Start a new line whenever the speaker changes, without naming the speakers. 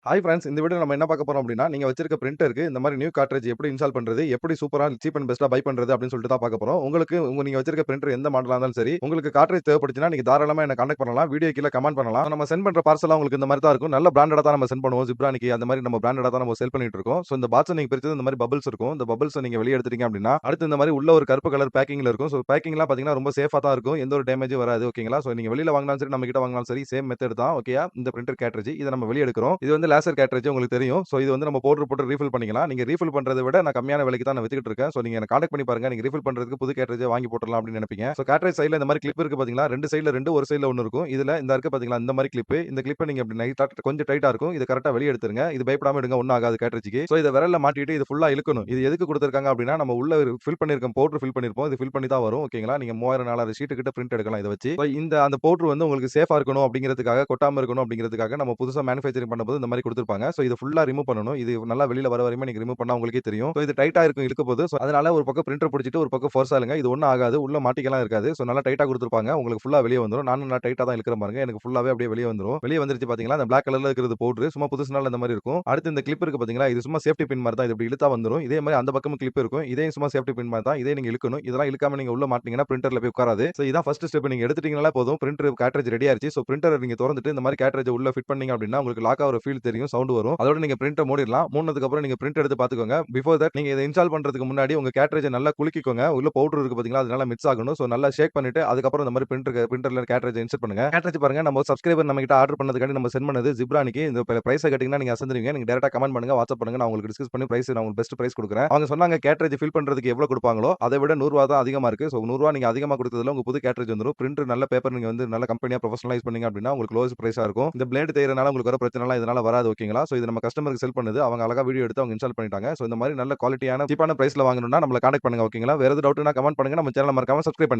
Hi friends. இந்த வீடியோல நம்ம என்ன பார்க்க போறோம் அப்டின்னா, நீங்க வச்சிருக்க பிரிண்டருக்கு இந்த மாரி நியூ கார்ட்ரிட்ஜ் எப்படி இன்ஸ்டால் பண்றது? எப்படி சூப்பரா சீப் அண்ட் பெஸ்ட்டா பை பண்றது? அப்டின்னு சொல்லிட்டு தான் பார்க்க போறோம். உங்களுக்கு நீங்க வச்சிருக்க பிரிண்டர் எந்த மாடலா இருந்தாலும் சரி, உங்களுக்கு கார்ட்ரிட்ஜ் தேவைப்பட்டுச்சுன்னா, நீங்க தாராளமா என்ன கான்டாக்ட் பண்ணலாம். வீடியோ கீழ கமெண்ட் பண்ணலாம். நம்ம சென்ட் பண்ற பார்சல்லாம் உங்களுக்கு இந்த மாரி தான் இருக்கும். நல்ல பிராண்டடா தான் நம்ம சென்ட் பண்ணுவோம். ஜிப்ரானிக்கி அந்த மாரி நம்ம பிராண்டடா தான் நம்ம சேல் பண்ணிட்டு இருக்கோம். சோ இந்த பாக்ஸ நீங்க பிரிச்சது இந்த மாரி பபிள்ஸ் இருக்கும். இந்த பபிள்ஸ நீங்க வெளிய எடுத்துட்டீங்க அப்டின்னா, அடுத்து இந்த மாரி உள்ள ஒரு கருப்பு கலர் பேக்கிங்ல இருக்கும். சோ பேக்கிங்லாம் பார்த்தீங்கன்னா, ரொம்ப சேஃபா தான் இருக்கும். எந்த ஒரு டேமேஜும் வராது. ஓகேங்களா? சோ நீங்க வெளில வாங்குனாலும் சரி, நம்ம கிட்ட வாங்குனாலும் சரி, சேம் மெத்தட் தான். ஓகேயா? இந்த பிரிண்டர் கார்ட்ரிட்ஜ் இத நம்ம வெளிய எடுக்கிறோம். இது வந்து லேசர் கார்ட்ரிட்ஜ் உங்களுக்கு தெரியும். சோ இது வந்து நம்ம பவுடர் போட்டு ரீஃபில் பண்ணிக்கலாம். நீங்க ரீஃபில் பண்றத விட நான் கம்மியான விலைக்கு தான் நான் வித்துக்கிட்டு இருக்கேன். சோ நீங்க என்ன கான்டாக்ட் பண்ணி பாருங்க. நீங்க ரீஃபில் பண்றதுக்கு புது கேட்ரேஜ் வாங்கி போட்டுறலாம் அப்படின்னு நினைப்பீங்க. சோ கேட்ரேஜ் சைடுல இந்த மாதிரி கிளிப் இருக்கு பாத்தீங்களா? 2 சைடுல 2 ஒரு சைடுல 1 இருக்கும். இதுல இந்த இருக்கு பாத்தீங்களா? இந்த மாதிரி கிளிப். இந்த கிளிப்ப நீங்க அப்படி நைட்டா கொஞ்சம் டைட்டா இருக்கும். இத கரெக்ட்டா வெளிய எடுத்துருங்க. இது பயப்படாம எடுங்க. ஒண்ணும் ஆகாது கேட்ரேஜ்க்கு. சோ இத விரல்ல மாட்டிட்டு இது ஃபுல்லா இழுக்கணும். இது எதுக்கு குடுத்திருக்காங்க அப்படின்னா, நம்ம உள்ள ஃபில் பண்ணியிருக்கோம். பவுடர் ஃபில் பண்ணியிருப்போம். இது ஃபில் பண்ணி தான் வரும். ஓகேங்களா? நீங்க 3000 4000 ஷீட் கிட்ட பிரிண்ட் எடுக்கலாம் இத வச்சு. சோ இந்த அந்த பவுடர் வந்து உங்களுக்கு சேஃபா இருக்கணும் அப்படிங்கிறதுக்காக, கொட்டாம இருக்கணும் அப்படிங்கிறதுக்காக நம்ம புதுசா மேனுஃபேக்சரிங் பண்ணும்போது இந்த மாதிரி குடுத்திருப்பாங்க. சோ இத ஃபுல்லா ரிமூவ் பண்ணணும். இது நல்லா வெளில வர வரையுமே நீங்க ரிமூவ் பண்ணா உங்களுக்கே தெரியும். சோ இது டைட்டா இருக்கும் இழுக்கும்போது. சோ அதனால ஒரு பக்கம் பிரிண்டர் புடிச்சிட்டு ஒரு பக்கம் ஃபோர்ஸா இழுங்க. இது ஒண்ணும் ஆகாது. உள்ள மாட்டிக்கலாம் இருக்காது. சோ நல்லா டைட்டா குடுத்திருப்பாங்க. உங்களுக்கு ஃபுல்லா வெளிய வந்துரும். நானும் நல்லா டைட்டா தான் இழுக்கிறேன் பாருங்க. எனக்கு ஃபுல்லாவே அப்படியே வெளிய வந்துரும். வெளிய வந்துருச்சு பாத்தீங்களா? அந்த பிளாக் கலர்ல இருக்கிறது பவுடர். சும்மா புதுசுனால இந்த மாரி இருக்கும். அடுத்து இந்த கிளிப் இருக்கு பாத்தீங்களா? இது சும்மா சேஃப்டி பின் மாரி தான். இது இப்படி இழுத்தா வந்துரும். இதே மாரி அந்த பக்கமும் கிளிப் இருக்கும். இதையும் சும்மா சேஃப்டி பின் மாரி தான். இதே நீங்க இழுக்கணும். இதெல்லாம் இழுக்காம நீங்க உள்ள மாட்டுனீங்கன்னா பிரிண்டர்ல போய் உட்காராது. சோ இதான் ஃபர்ஸ்ட் ஸ்டெப். நீங்க எடுத்துட்டீங்கனாலே போதும். பிரிண்டர் கார்ட்ரிட்ஜ் ரெடி ஆயிருச்சு. சோ பிரிண்டர நீங்க தொறந்துட்டு இந்த மாரி கார்ட்ரிட்ஜ் உள்ள ஃபிட் பண்ணீங்க அப்படின்னா, உங்களுக்கு லாக் ஆகுற ஃபீல் தெரியும். சவுண்ட் வரும். அதோட நீங்க பிரிண்ட்ட மூடிறலாம். மூடுனதுக்கு அப்புறம் நீங்க பிரிண்ட் எடுத்து பாத்துக்கோங்க. பிஃபோர் தட் நீங்க இத இன்ஸ்டால் பண்றதுக்கு முன்னாடி உங்க கேட்ரேஜ நல்லா குலுக்கிக்கோங்க. உள்ள பவுடர் இருக்கு பாத்தீங்களா? அது நல்லா மிக்ஸ் ஆகணும். சோ நல்லா ஷேக் பண்ணிட்டு அதுக்கப்புறம் இந்த மாரி பிரிண்டர்ல கேட்ரேஜ இன்சர்ட் பண்ணுங்க. கேட்ரேஜ் பாருங்க நம்ம சப்ஸ்கிரைபர் நம்மகிட்ட ஆர்டர் பண்ணதுக்காண்டி நம்ம சென்ட் பண்ணது ஜிப்ரானிக்கு. இந்த பிரைஸ கேட்டீங்கன்னா நீங்க அசந்துருவீங்க. நீங்க டைரக்ட்டா கமெண்ட் பண்ணுங்க. வாட்ஸ்அப் பண்ணுங்க. நான் உங்களுக்கு டிஸ்கஸ் பண்ணி பிரைஸ் நான் உங்களுக்கு பெஸ்ட் பிரைஸ் குடுக்குறேன். அவங்க சொன்னாங்க கேட்ரேஜ் ஃபில் பண்றதுக்கு எவ்வளவு குடுப்பாங்களோ, அத விட ரூ. 100 தான் அதிகமா இருக்கு. சோ ரூ. 100 நீங்க அதிகமா குடுத்ததுல உங்க புது கேட்ரேஜ் வந்துரும். பிரிண்டர் நல்ல பேப்பர் நீங்க வந்து நல்ல கம்பெனியா புரொஃபஷனலைஸ் பண்ணீங்க அப்படின்னா உங்களுக்கு லோயஸ்ட் பிரைஸா இருக்கும். இந்த பிளேட் தேய்றனால உங்களுக்கு வர பிரச்சனைலாம் இதனால வராது. ஓகேங்களா? சோ இது நம்ம கஸ்டமருக்கு செல் பண்ணுது. அவங்க அழகா வீடியோ எடுத்து அவங்க இன்ஸ்டால் பண்ணிட்டாங்க. சோ இந்த மாரி நல்ல குவாலிட்டியான சீப்பான பிரைஸ்ல வாங்கணும்னா நம்மள கான்டாக்ட் பண்ணுங்க. ஓகேங்களா? வேற எதுவும் டவுட்னா கமெண்ட் பண்ணுங்க. நம்ம சேனல மறக்காம சப்ஸ்கிரைப் பண்ணுங்க.